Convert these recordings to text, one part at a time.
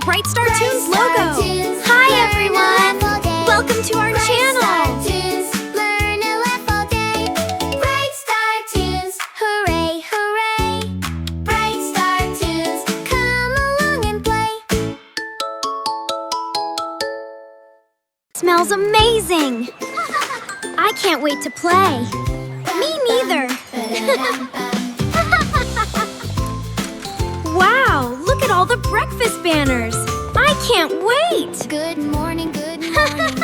Bright Star Toons logo. Hi everyone! Welcome to our channel. Learn and laugh all day. Bright Star Toons, hooray, hooray! Bright Star Toons, come along and play. Smells amazing. I can't wait to play. Me neither. Wow, look at all the breakfast banners. I can't wait. Good morning, good morning.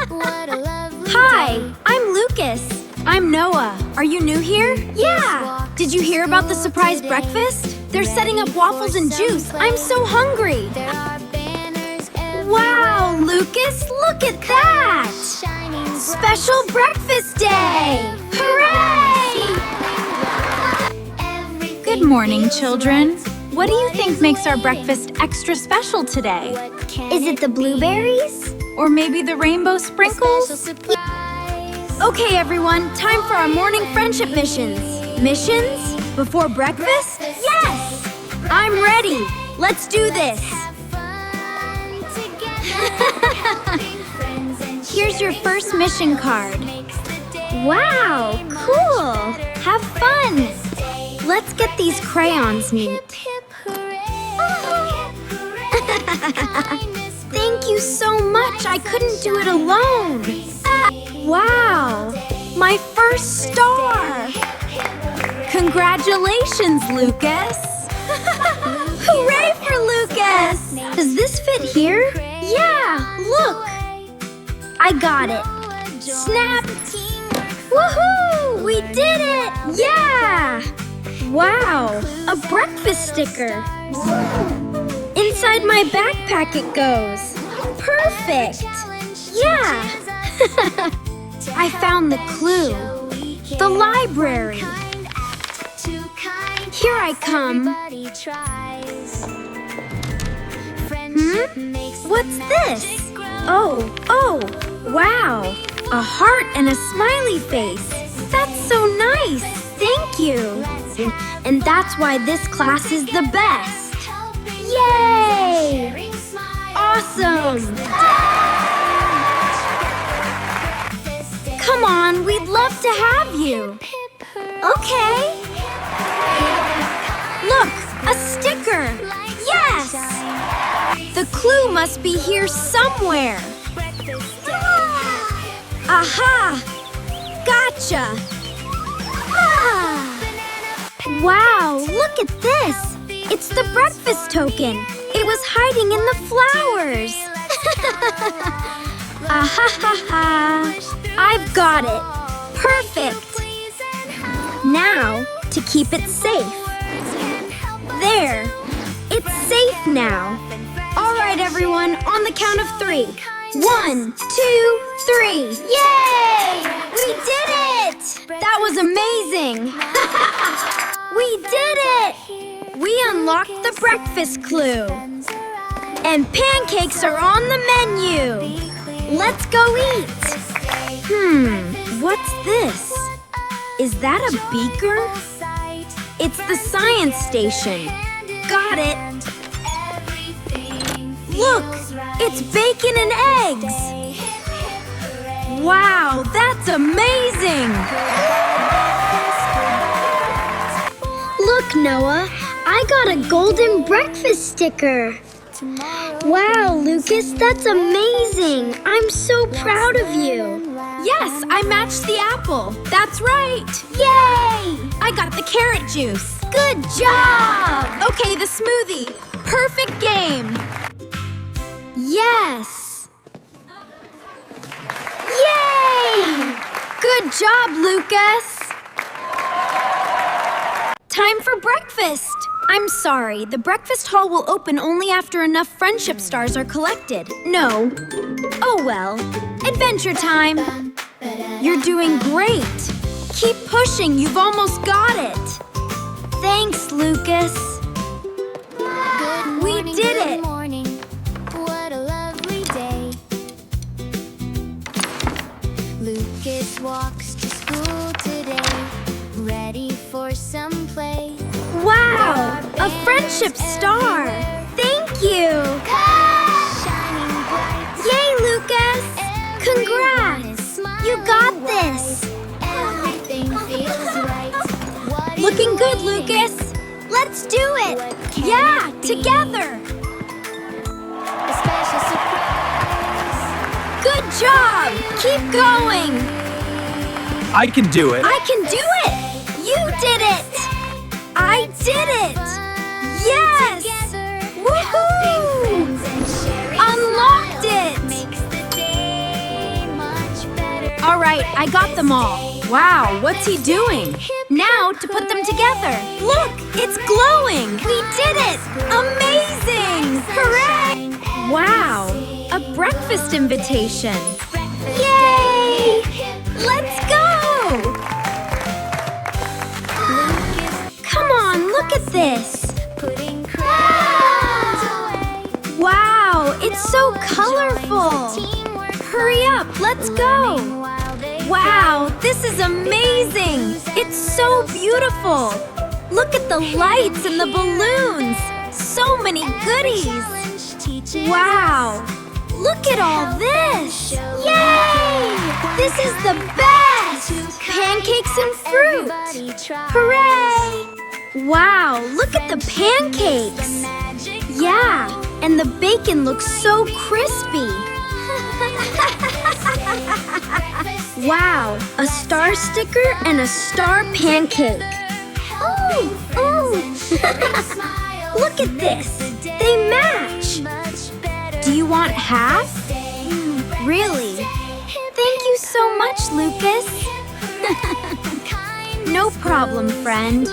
What a lovely Hi, day. I'm Lucas. I'm Noah. Are you new here? Yeah. Did you hear about the surprise breakfast? They're setting up waffles and juice. I'm so hungry. There are banners everywhere. Wow, Lucas, look at that. Shining bright. Special breakfast day. Hooray! Everything Good morning, children. What do you think makes our breakfast extra special today? What can Is it the blueberries? Or maybe the rainbow Special sprinkles? surprise. Okay, everyone, time for our morning friendship missions. Missions? Before breakfast? Yes! I'm ready. Let's do this. Have fun together. Helping friends and Here's your first mission card. makes the day Wow, cool. Have fun. day. Let's get these crayons neat. Hip, hip, hooray. Hip, hooray. Kindness Thank you so much. I couldn't do it alone. Wow, my first star. Congratulations, Lucas. Hooray for Lucas. Does this fit here? Yeah, look. I got it. Snap. Woohoo! We did it! Yeah! Wow, a breakfast sticker. Inside my backpack it goes. Perfect. Yeah. I found the clue. The library. Here I come. What's this? Oh, wow. A heart and a smiley face. That's so nice. Thank you. And that's why this class is the best. Yay! Awesome! Come on, we'd love to have you. Okay. Look, a sticker. Yes! The clue must be here somewhere. Aha! Gotcha! Ah. Wow, look at this! It's the breakfast token. It was hiding in the flowers. Ah-ha-ha-ha! I've got it. Perfect. Now, to keep it safe. There. It's safe now. All right, everyone, on the count of 3. 1, 2, 3. Yay! We did it! That was amazing. We did it! We unlocked the breakfast clue. And pancakes are on the menu. Let's go eat. What's this? Is that a beaker? It's the science station. Got it. Look, it's bacon and eggs. Wow, that's amazing. Look, Noah, I got a golden breakfast sticker. Wow, Lucas, that's amazing. I'm so proud of you. Yes, I matched the apple. That's right. Yay! I got the carrot juice. Good job! Okay, the smoothie. Perfect game. Yes. Yay! Good job, Lucas. Time for breakfast. I'm sorry, the breakfast hall will open only after enough friendship stars are collected. No. Oh well. Adventure time. You're doing great. Keep pushing, you've almost got it. Thanks, Lucas. We did it. Good morning. What a lovely day. Lucas walks to school today, ready for some play. Wow, a friendship star. Thank you. do it! Yeah, together! A special surprise. Good job! Keep going! I can do it. I can do it! You did it! I did it! Yes! Woohoo! Unlocked it! All right, I got them all. Wow, what's he doing? Now to put them together. Look, it's glowing! We did it! Amazing! Hooray! Wow, a breakfast invitation. Yay! Let's go! Come on, look at this. Wow, it's so colorful. Hurry up, let's go. Wow, this is amazing. It's so beautiful. Look at the lights and the balloons. So many goodies. Wow, look at all this. Yay! This is the best. Pancakes and fruit. Hooray! Wow, look at the pancakes. Yeah, and the bacon looks so crispy. Wow, a star sticker and a star pancake. Oh, look at this. They match. Do you want half? Really? Thank you so much, Lucas. No problem, friend.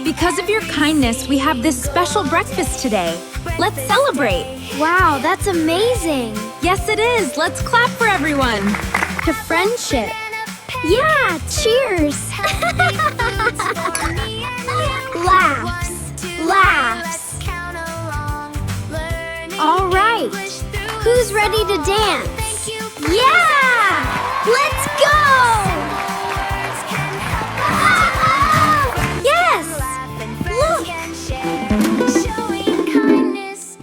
Because of your kindness, we have this special breakfast today. Let's celebrate. Wow, that's amazing. Yes, it is. Let's clap for everyone. To friendship. Yeah, cheers. Laughs, laughs. All right, who's ready to dance? Yeah, let's go. Yes, look.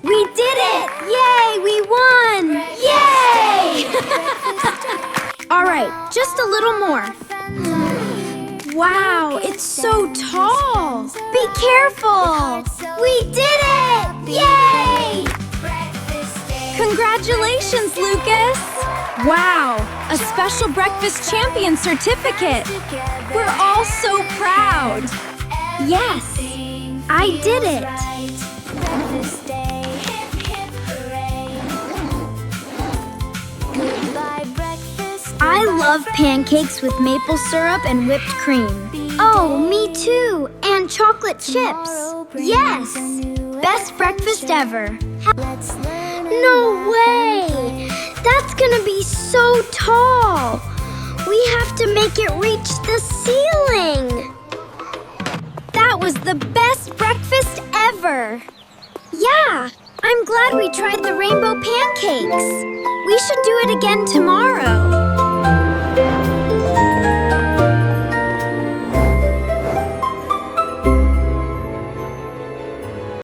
We did it. Yay, we won. Yay. All right, just a little more. Wow, it's so tall. Be careful. We did it! Yay! Congratulations, Lucas. Wow, a special breakfast champion certificate. We're all so proud. Yes, I did it. I love pancakes with maple syrup and whipped cream. Oh, me too. And chocolate chips. Yes. Best breakfast ever. No way. That's gonna be so tall. We have to make it reach the ceiling. That was the best breakfast ever. Yeah, I'm glad we tried the rainbow pancakes. We should do it again tomorrow.